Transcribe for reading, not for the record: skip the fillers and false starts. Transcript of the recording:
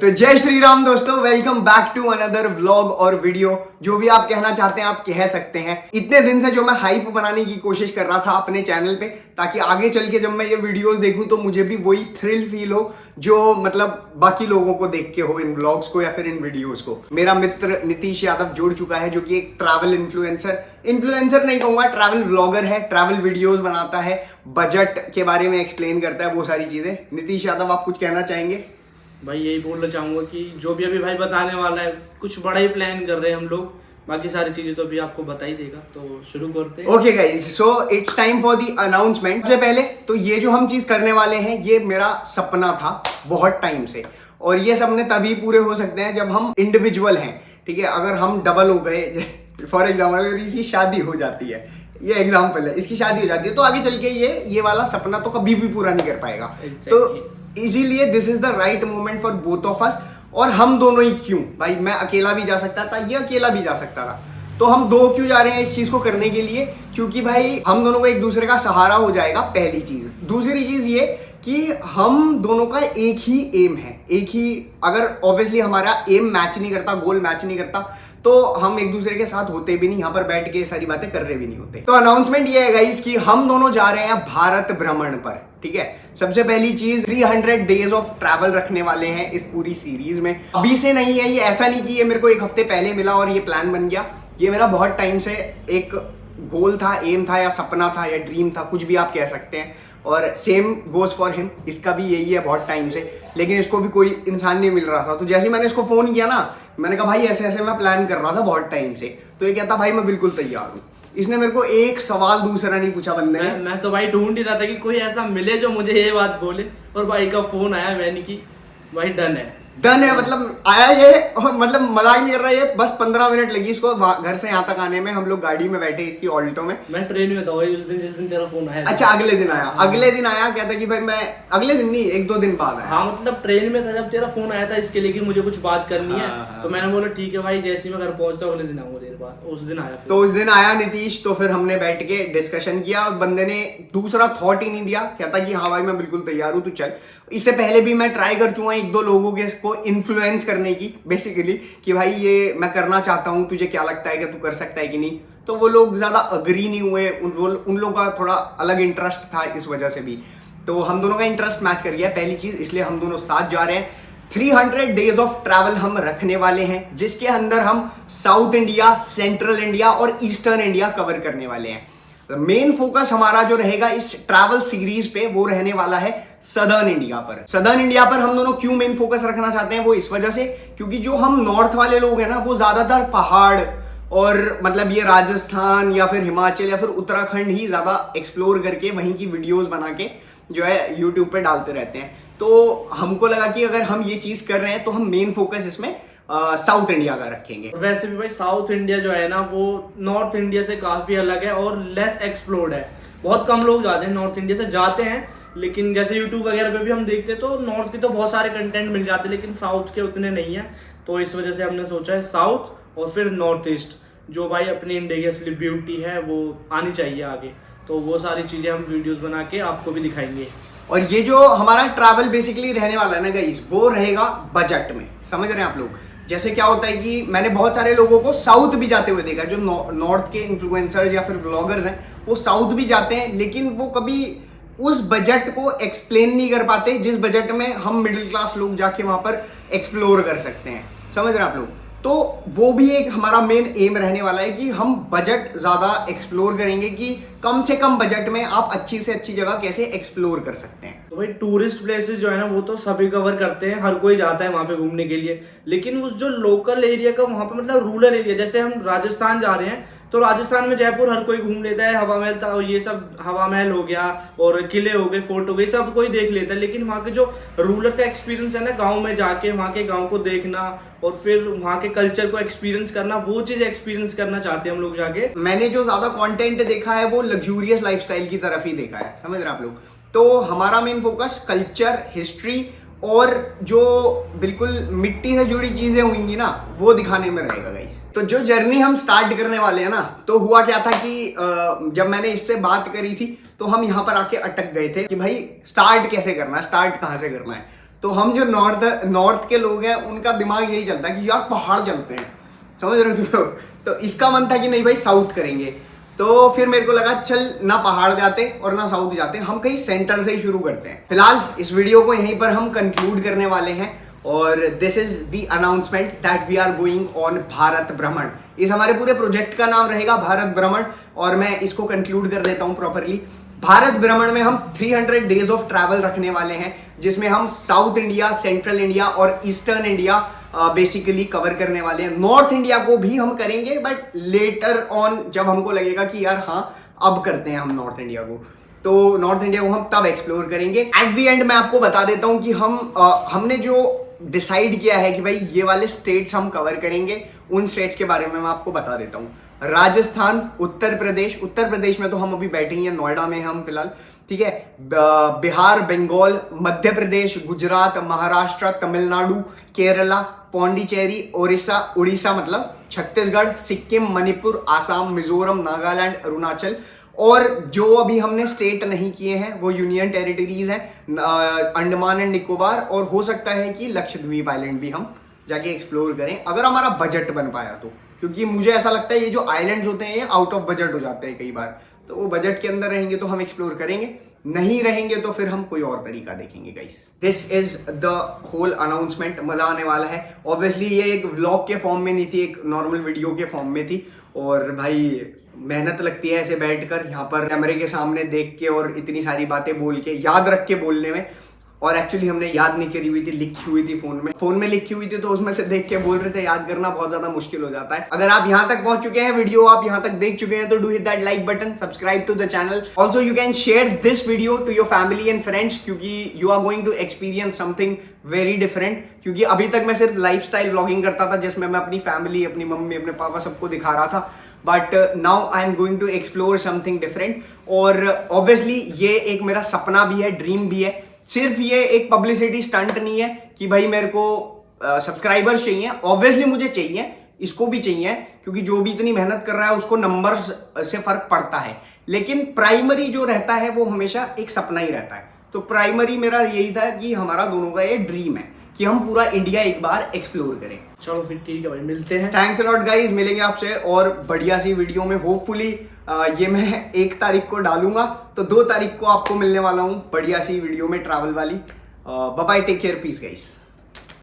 तो जय श्री राम दोस्तों, welcome back to another vlog और वीडियो। जो भी आप कहना चाहते हैं आप कह सकते हैं। इतने दिन से जो मैं हाइप बनाने की कोशिश कर रहा था अपने चैनल पे, ताकि आगे चल के जब मैं ये वीडियोस देखूं तो मुझे भी वही थ्रिल फील हो जो मतलब बाकी लोगों को देख के हो, इन व्लॉग्स को या फिर इन वीडियोस को। मेरा मित्र नीतीश यादव जुड़ चुका है, जो कि एक ट्रैवल इन्फ्लुएंसर नहीं कहूंगा, ट्रैवल व्लॉगर है। ट्रैवल वीडियोस बनाता है, बजट के बारे में एक्सप्लेन करता है, वो सारी चीजें। नीतीश यादव, आप कुछ कहना चाहेंगे? भाई यही बोलना चाहूँगा कि जो भी अभी भाई बताने वाला है, कुछ बड़ा ही प्लान कर रहे हैं हम लोग। बाकी सारी चीजें तो अभी आपको बता ही देगा, तो शुरू करते हैं। Okay guys, so it's time for the announcement. सबसे पहले तो ये जो हम चीज करने वाले हैं, ये मेरा सपना था बहुत टाइम से, और ये सपने तभी पूरे हो सकते हैं जब हम इंडिविजुअल हैं, ठीक है। अगर हम डबल हो गए, फॉर एग्जाम्पल अगर इसकी शादी हो जाती है, ये एग्जाम्पल है, इसकी शादी हो जाती है, तो आगे चल के ये वाला सपना तो कभी भी पूरा नहीं कर पाएगा। तो इसीलिए this is the right moment for both of us. और हम दोनों ही क्यों भाई, मैं अकेला भी जा सकता था, ये अकेला भी जा सकता था, तो हम दो क्यों जा रहे हैं इस चीज को करने के लिए? क्योंकि भाई हम दोनों को एक दूसरे का सहारा हो जाएगा, पहली चीज। दूसरी चीज ये कि हम दोनों का एक ही एम है, एक ही, अगर ऑब्वियसली हमारा एम मैच नहीं करता, गोल मैच नहीं करता, तो हम एक दूसरे के साथ होते भी नहीं, यहाँ पर बैठ के सारी बातें कर रहे भी नहीं होते। तो अनाउंसमेंट ये है गाइस कि हम दोनों जा रहे हैं भारत भ्रमण पर, ठीक है। सबसे पहली चीज, 300 डेज ऑफ ट्रैवल रखने वाले हैं इस पूरी सीरीज में। अभी से नहीं है ये, ऐसा नहीं कि ये मेरे को एक हफ्ते पहले मिला और ये प्लान बन गया। ये मेरा बहुत टाइम से एक गोल था, एम था, या सपना था, या ड्रीम था, कुछ भी आप कह सकते हैं। और सेम गोज फॉर हिम, इसका भी यही है बहुत टाइम से, लेकिन इसको भी कोई इंसान नहीं मिल रहा था। तो जैसे ही मैंने इसको फोन किया ना, मैंने कहा भाई ऐसे ऐसे मैं प्लान कर रहा था बहुत टाइम से, तो ये कहता भाई मैं बिल्कुल तैयार हूँ। इसने मेरे को एक सवाल दूसरा नहीं पूछा बंदे ने। मैं तो भाई ढूंढ ही रहा था कि कोई ऐसा मिले जो मुझे ये बात बोले, और भाई का फोन आया, मैंने की भाई डन है मतलब आया ये, और मतलब मजाक नहीं कर रहा, ये बस 15 मिनट लगी इसको घर से यहाँ तक आने में। हम लोग गाड़ी में बैठे इसकी ऑल्टो में, मैं ट्रेन में था भाई उस दिन जिस दिन तेरा फोन आया। अच्छा, अगले दिन आया, कहता कि भाई मैं अगले दिन नहीं, 1-2 दिन बाद आया। हाँ मतलब ट्रेन में था जब तेरा फोन आया था इसके लिए कि मुझे कुछ बात करनी है। तो मैंने बोला ठीक है भाई, जैसे ही मैं घर पहुंचता हूँ अगले दिन आऊंगा, देर बाद उस दिन आया। तो उस दिन आया नीतीश, तो फिर हमने बैठ के डिस्कशन किया, और बंदे ने दूसरा थॉट ही नहीं दिया, कहता कि हाँ भाई मैं बिल्कुल तैयार हूँ, तू चल। इससे पहले भी मैं ट्राई कर चुका 1-2 लोगों के इसको इन्फ्लुएंस करने की, बेसिकली कि भाई ये मैं करना चाहता हूं, तुझे क्या लगता है कि तू कर सकता है कि नहीं। तो वो लोग ज्यादा अग्री नहीं हुए, उन लोगों का थोड़ा अलग इंटरेस्ट था, इस वजह से भी। तो हम दोनों का इंटरेस्ट मैच कर गया, पहली चीज, इसलिए हम दोनों साथ जा रहे हैं। 300 डेज ऑफ ट्रैवल हम रखने वाले हैं, जिसके अंदर हम साउथ इंडिया, सेंट्रल इंडिया और ईस्टर्न इंडिया कवर करने वाले हैं। मेन फोकस हमारा जो रहेगा इस ट्रैवल सीरीज पे, वो रहने वाला है सदर्न इंडिया पर। सदर्न इंडिया पर हम दोनों क्यों मेन फोकस रखना चाहते हैं, वो इस वजह से क्योंकि जो हम नॉर्थ वाले लोग हैं ना, वो ज्यादातर पहाड़ और मतलब ये राजस्थान या फिर हिमाचल या फिर उत्तराखंड ही ज्यादा एक्सप्लोर करके वहीं की वीडियोस बना के जो है यूट्यूब पे डालते रहते हैं। तो हमको लगा कि अगर हम ये चीज कर रहे हैं तो हम मेन फोकस इसमें साउथ इंडिया का रखेंगे। वैसे भी भाई साउथ इंडिया जो है ना, वो नॉर्थ इंडिया से काफी अलग है और लेस एक्सप्लोर्ड है। बहुत कम लोग जाते हैं, नॉर्थ इंडिया से जाते हैं, लेकिन जैसे यूट्यूब वगैरह पे भी हम देखते हैं तो नॉर्थ के तो बहुत सारे कंटेंट मिल जाते हैं, लेकिन साउथ के उतने नहीं है। तो इस वजह से हमने सोचा है साउथ और फिर नॉर्थ ईस्ट, जो भाई अपनी इंडिया की असली ब्यूटी है वो आनी चाहिए आगे। तो वो सारी चीजें हम वीडियोस बना के आपको भी दिखाएंगे। और ये जो हमारा ट्रैवल बेसिकली रहने वाला है ना गाइस, वो रहेगा बजट में, समझ रहे हैं आप लोग। जैसे क्या होता है कि मैंने बहुत सारे लोगों को साउथ भी जाते हुए देखा, जो नॉर्थ के इन्फ्लुएंसर्स या फिर व्लॉगर्स हैं, वो साउथ भी जाते हैं, लेकिन वो कभी उस बजट को एक्सप्लेन नहीं कर पाते जिस बजट में हम मिडिल क्लास लोग जाके वहां पर एक्सप्लोर कर सकते हैं, समझ रहे हैं आप लोग। तो वो भी एक हमारा मेन एम रहने वाला है कि हम बजट ज्यादा एक्सप्लोर करेंगे, कि कम से कम बजट में आप अच्छी से अच्छी जगह कैसे एक्सप्लोर कर सकते हैं। तो भाई टूरिस्ट प्लेसेस जो है ना, वो तो सभी कवर करते हैं, हर कोई जाता है वहां पे घूमने के लिए। लेकिन उस जो लोकल एरिया का वहां पे मतलब रूरल एरिया, जैसे हम राजस्थान जा रहे हैं तो राजस्थान में जयपुर हर कोई घूम लेता है, हवा महल था, ये सब हवा महल हो गया और किले हो गए, फोर्ट हो गए, सब कोई देख लेता है। लेकिन वहाँ के जो रूरल का एक्सपीरियंस है ना, गांव में जाके वहाँ के गांव को देखना और फिर वहाँ के कल्चर को एक्सपीरियंस करना, वो चीज एक्सपीरियंस करना चाहते हैं हम लोग जाके। मैंने जो ज्यादा कंटेंट देखा है वो लग्जूरियस लाइफस्टाइल की तरफ ही देखा है, समझ रहे हैं आप लोग। तो हमारा मेन फोकस कल्चर, हिस्ट्री और जो बिल्कुल मिट्टी से जुड़ी चीजें होंगी ना, वो दिखाने में रहेगा गाइस। तो जो जर्नी हम स्टार्ट करने वाले हैं ना, तो हुआ क्या था कि जब मैंने इससे बात करी थी तो हम यहाँ पर आके अटक गए थे कि भाई स्टार्ट कैसे करना है, स्टार्ट कहाँ से करना है। तो हम जो नॉर्थ के लोग हैं उनका दिमाग यही चलता है कि यार पहाड़ चलते हैं, समझ रहे हो तुम लोग। तो इसका मन था कि नहीं भाई साउथ करेंगे। तो फिर मेरे को लगा चल ना पहाड़ जाते और ना साउथ जाते, हम कहीं सेंटर से ही शुरू करते हैं। फिलहाल इस वीडियो को यहीं पर हम कंक्लूड करने वाले हैं और this is the announcement that we are going on Bharat भ्रमण। इस हमारे पूरे प्रोजेक्ट का नाम रहेगा भारत भ्रमण और मैं इसको कंक्लूड कर देता हूं प्रॉपरली। भारत भ्रमण में हम 300 डेज ऑफ ट्रैवल रखने वाले हैं, जिसमें हम साउथ इंडिया, सेंट्रल इंडिया और ईस्टर्न इंडिया बेसिकली कवर करने वाले हैं। नॉर्थ इंडिया को भी हम करेंगे बट लेटर ऑन, जब हमको लगेगा कि यार हाँ अब करते हैं हम नॉर्थ इंडिया को, तो नॉर्थ इंडिया को हम तब एक्सप्लोर करेंगे। एट द एंड मैं आपको बता देता हूं कि हमने जो डिसाइड किया है कि भाई ये वाले स्टेट्स हम कवर करेंगे, उन स्टेट्स के बारे में मैं आपको बता देता हूँ। राजस्थान, उत्तर प्रदेश में तो हम अभी बैठे ही हैं, नोएडा में हम फिलहाल, ठीक है। बिहार, बंगाल, मध्य प्रदेश, गुजरात, महाराष्ट्र, तमिलनाडु, केरला, पौंडीचेरी, उड़ीसा मतलब छत्तीसगढ़, सिक्किम, मणिपुर, आसाम, मिजोरम, नागालैंड, अरुणाचल, और जो अभी हमने स्टेट नहीं किए हैं वो यूनियन टेरिटरीज हैं, अंडमान एंड निकोबार, और हो सकता है कि लक्षद्वीप आइलैंड भी हम जाके एक्सप्लोर करें अगर हमारा बजट बन पाया तो। क्योंकि मुझे ऐसा लगता है ये जो आइलैंड्स होते हैं ये आउट ऑफ बजट हो जाते हैं कई बार, तो वो बजट के अंदर रहेंगे तो हम एक्सप्लोर करेंगे, नहीं रहेंगे तो फिर हम कोई और तरीका देखेंगे guys. This is the whole announcement, मजा आने वाला है। ऑब्वियसली ये एक व्लॉग के फॉर्म में नहीं थी, एक नॉर्मल वीडियो के फॉर्म में थी, और भाई मेहनत लगती है ऐसे बैठकर यहाँ पर कैमरे के सामने देख के और इतनी सारी बातें बोल के याद रख के बोलने में। और एक्चुअली हमने याद नहीं करी हुई थी, लिखी हुई थी फोन में लिखी हुई थी, तो उसमें से देख के बोल रहे थे, याद करना बहुत ज्यादा मुश्किल हो जाता है। अगर आप यहाँ तक पहुंच चुके हैं, वीडियो आप यहाँ तक देख चुके हैं, तो do hit that like button, subscribe to the channel. Also you can share this video to your family and friends, क्योंकि you are going to experience something very different. क्योंकि अभी तक मैं सिर्फ लाइफस्टाइल व्लॉगिंग करता था जिसमें मैं अपनी फैमिली, अपनी मम्मी, अपने पापा सबको दिखा रहा था, but now I am going to explore something different. और ऑब्वियसली ये एक मेरा सपना भी है, ड्रीम भी है। सिर्फ ये एक पब्लिसिटी स्टंट नहीं है कि भाई मेरे को सब्सक्राइबर्स चाहिए, ऑब्वियसली मुझे चाहिए, इसको भी चाहिए, क्योंकि जो भी इतनी मेहनत कर रहा है उसको नंबर्स से फर्क पड़ता है, लेकिन प्राइमरी जो रहता है वो हमेशा एक सपना ही रहता है। तो प्राइमरी मेरा यही था कि हमारा दोनों का ये ड्रीम है कि हम पूरा इंडिया एक बार एक्सप्लोर करें। चलो फिर ठीक है भाई, मिलते हैं। थैंक्स अ लॉट गाइस, मिलेंगे आपसे और बढ़िया सी वीडियो में। होपफुली ये मैं 1 तारीख को डालूंगा, तो 2 तारीख को आपको मिलने वाला हूँ बढ़िया सी वीडियो में, ट्रैवल वाली। Bye bye, take care, peace guys.